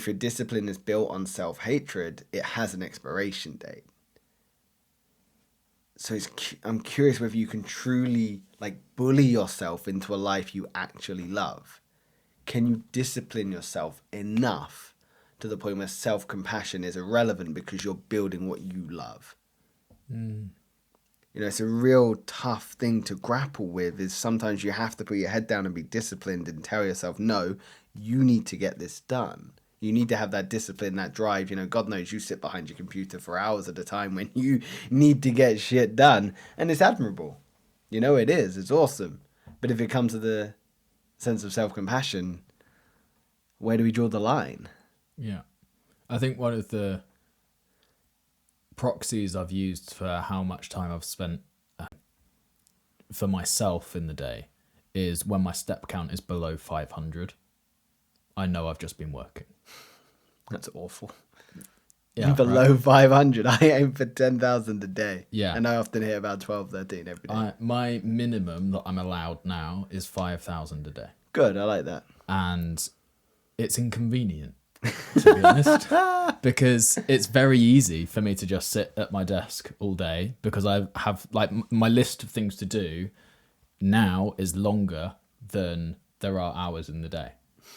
if your discipline is built on self-hatred, it has an expiration date. So I'm curious whether you can truly like bully yourself into a life you actually love. Can you discipline yourself enough to the point where self-compassion is irrelevant because you're building what you love? You know, it's a real tough thing to grapple with. Is sometimes you have to put your head down and be disciplined and tell yourself, no, you need to get this done. You need to have that discipline, that drive. You know, God knows you sit behind your computer for hours at a time when you need to get shit done. And it's admirable. You know, it is. It's awesome. But if it comes to the sense of self-compassion, where do we draw the line? Yeah. I think one of the proxies I've used for how much time I've spent for myself in the day is when my step count is below 500. I know I've just been working. That's awful. Yeah, below 500. I aim for 10,000 a day. Yeah. And I often hit about 12, 13 every day. My minimum that I'm allowed now is 5,000 a day. Good, I like that. And it's inconvenient, to be honest, because it's very easy for me to just sit at my desk all day because I have like my list of things to do now is longer than there are hours in the day,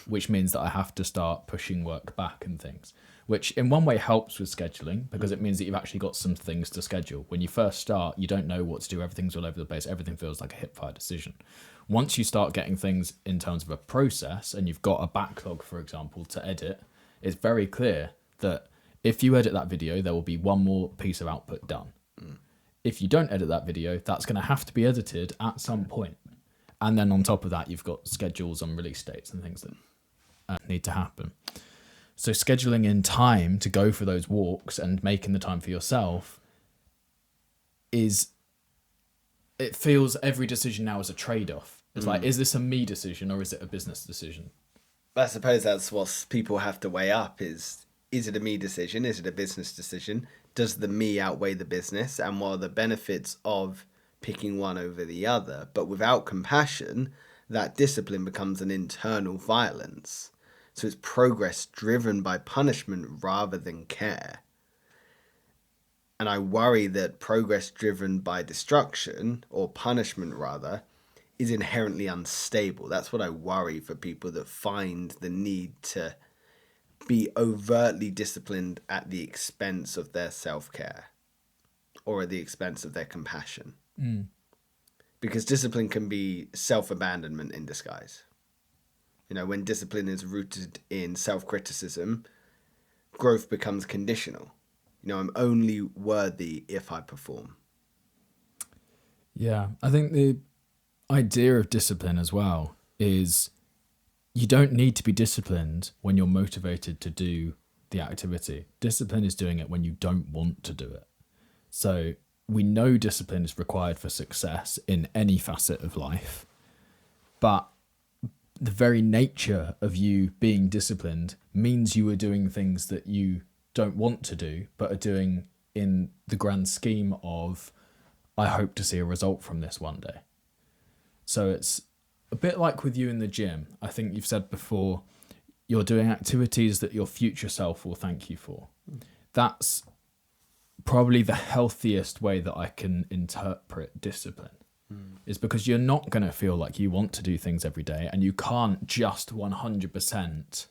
which means that I have to start pushing work back and things, which in one way helps with scheduling because it means that you've actually got some things to schedule. When you first start, you don't know what to do. Everything's all over the place. Everything feels like a hip-fire decision. Once you start getting things in terms of a process and you've got a backlog, for example, to edit, it's very clear that if you edit that video, there will be one more piece of output done. If you don't edit that video, that's going to have to be edited at some point. And then on top of that, you've got schedules on release dates and things that need to happen. So scheduling in time to go for those walks and making the time for yourself it feels every decision now is a trade-off. It's like, is this a me decision or is it a business decision? I suppose that's what people have to weigh up is it a me decision? Is it a business decision? Does the me outweigh the business? And what are the benefits of picking one over the other? But without compassion, that discipline becomes an internal violence. So it's progress driven by punishment rather than care. And I worry that progress driven by destruction, or punishment rather, is inherently unstable. That's what I worry for people that find the need to be overtly disciplined at the expense of their self-care or at the expense of their compassion. Because discipline can be self-abandonment in disguise. You know, when discipline is rooted in self-criticism, growth becomes conditional. You know, I'm only worthy if I perform. Yeah, I think the idea of discipline as well is you don't need to be disciplined when you're motivated to do the activity. Discipline is doing it when you don't want to do it. So we know discipline is required for success in any facet of life, but the very nature of you being disciplined means you are doing things that you don't want to do, but are doing in the grand scheme of, I hope to see a result from this one day. So it's a bit like with you in the gym. I think you've said before, you're doing activities that your future self will thank you for. That's probably the healthiest way that I can interpret discipline. Is because you're not going to feel like you want to do things every day, and you can't just 100%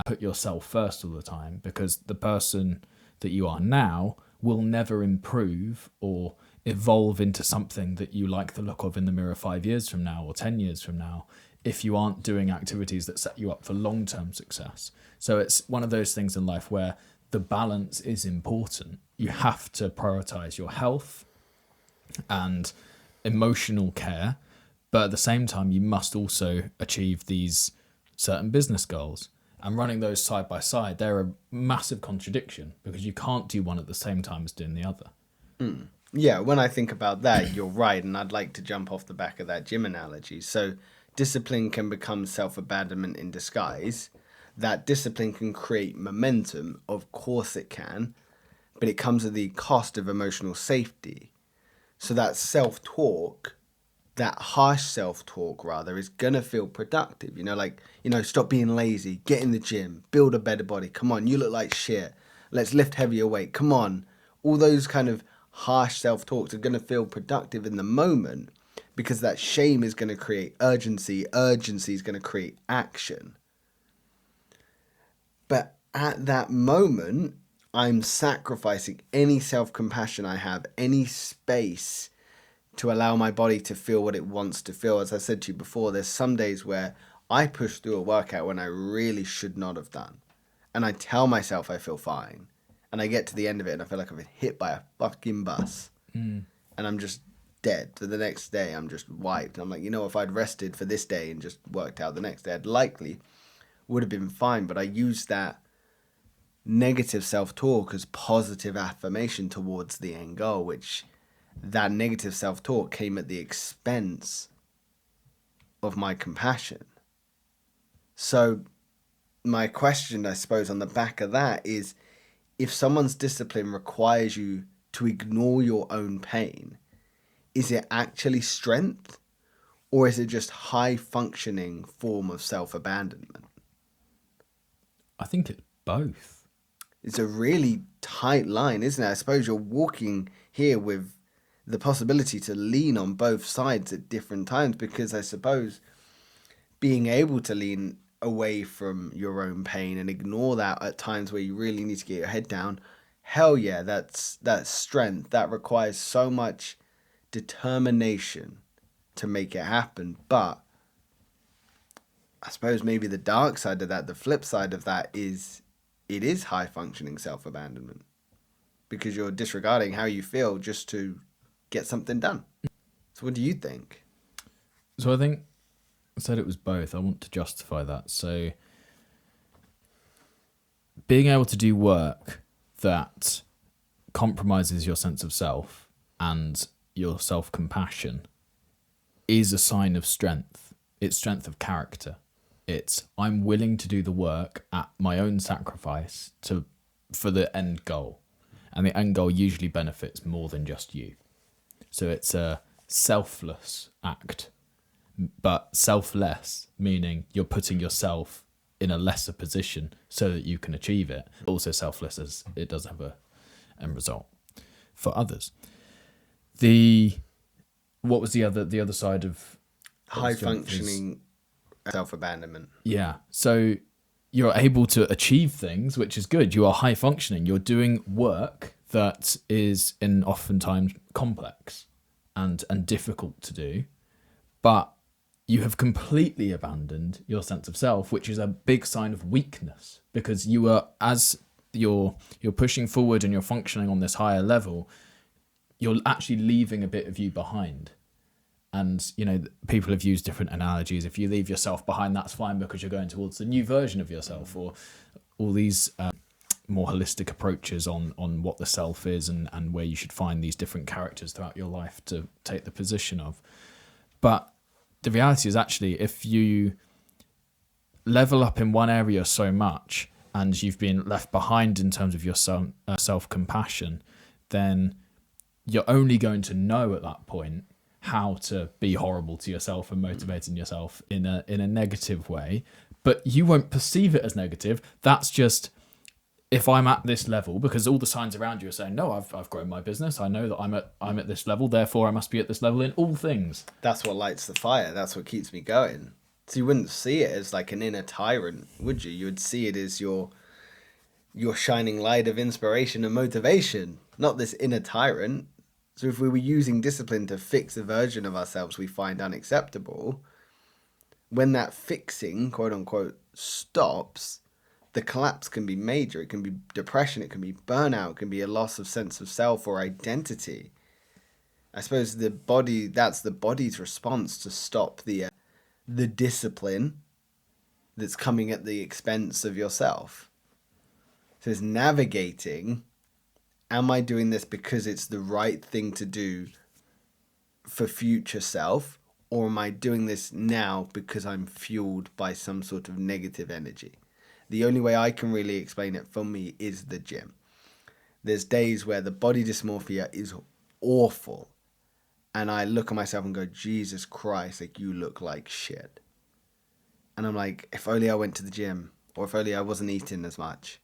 put yourself first all the time, because the person that you are now will never improve or evolve into something that you like the look of in the mirror 5 years from now or 10 years from now if you aren't doing activities that set you up for long-term success. So it's one of those things in life where the balance is important. You have to prioritize your health and emotional care, but at the same time you must also achieve these certain business goals. And running those side by side, they're a massive contradiction because you can't do one at the same time as doing the other. Yeah, when I think about that, you're right, and I'd like to jump off the back of that gym analogy. So discipline can become self-abandonment in disguise. That discipline can create momentum, of course it can, but it comes at the cost of emotional safety. So that self-talk that harsh self-talk rather is gonna feel productive. Like, stop being lazy, get in the gym, build a better body. Come on, you look like shit. Let's lift heavier weight. Come on. All those kind of harsh self-talks are gonna feel productive in the moment because that shame is gonna create urgency. Urgency is gonna create action. But at that moment, I'm sacrificing any self-compassion I have, any space to allow my body to feel what it wants to feel. As I said to you before, there's some days where I push through a workout when I really should not have done. And I tell myself I feel fine. And I get to the end of it and I feel like I've been hit by a fucking bus. And I'm just dead. So the next day I'm just wiped. And I'm like, if I'd rested for this day and just worked out the next day, I'd likely would have been fine. But I used that negative self-talk as positive affirmation towards the end goal, which that negative self-talk came at the expense of my compassion. So my question, I suppose, on the back of that is, if someone's discipline requires you to ignore your own pain, is it actually strength, or is it just high-functioning form of self-abandonment? I think it's both. It's a really tight line, isn't it? I suppose you're walking here with the possibility to lean on both sides at different times, because I suppose being able to lean away from your own pain and ignore that at times where you really need to get your head down, hell yeah, that's strength. That requires so much determination to make it happen. But I suppose maybe the dark side of that, the flip side of that, is it is high functioning self-abandonment, because you're disregarding how you feel just to get something done. So what do you think? So I think I said it was both. I want to justify that. So being able to do work that compromises your sense of self and your self-compassion is a sign of strength. It's strength of character. It's, I'm willing to do the work at my own sacrifice for the end goal. And the end goal usually benefits more than just you. So it's a selfless act, but selfless, meaning you're putting yourself in a lesser position so that you can achieve it. Also selfless, as it does have a end result for others. What was the other side of High functioning self-abandonment? Yeah. So you're able to achieve things, which is good. You are high functioning. You're doing work that is oftentimes complex and difficult to do, but you have completely abandoned your sense of self, which is a big sign of weakness, because you are, as you're pushing forward and you're functioning on this higher level, you're actually leaving a bit of you behind. And, people have used different analogies. If you leave yourself behind, that's fine, because you're going towards the new version of yourself, or all these more holistic approaches on what the self is and where you should find these different characters throughout your life to take the position of. But the reality is, actually, if you level up in one area so much and you've been left behind in terms of your self-compassion, then you're only going to know at that point how to be horrible to yourself and motivating yourself in a negative way. But you won't perceive it as negative. That's just, if I'm at this level, because all the signs around you are saying, no, I've grown my business. I know that I'm at this level, therefore I must be at this level in all things. That's what lights the fire. That's what keeps me going. So you wouldn't see it as like an inner tyrant, would you? You would see it as your shining light of inspiration and motivation, not this inner tyrant. So if we were using discipline to fix a version of ourselves we find unacceptable, when that fixing, quote unquote, stops, the collapse can be major. It can be depression, it can be burnout, it can be a loss of sense of self or identity. I suppose that's the body's response to stop the discipline that's coming at the expense of yourself. So it's navigating, am I doing this because it's the right thing to do for future self, or am I doing this now because I'm fueled by some sort of negative energy? The only way I can really explain it for me is the gym. There's days where the body dysmorphia is awful, and I look at myself and go, Jesus Christ, like you look like shit. And I'm like, if only I went to the gym, or if only I wasn't eating as much.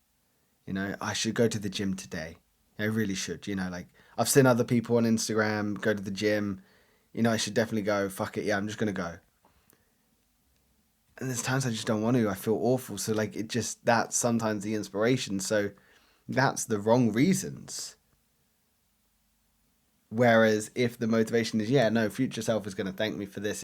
I should go to the gym today. I really should. Like I've seen other people on Instagram go to the gym. I should definitely go. Fuck it, yeah, I'm just gonna go. And there's times I just don't want to. I feel awful. So like that's sometimes the inspiration. So that's the wrong reasons. Whereas if the motivation is, yeah, no, future self is going to thank me for this.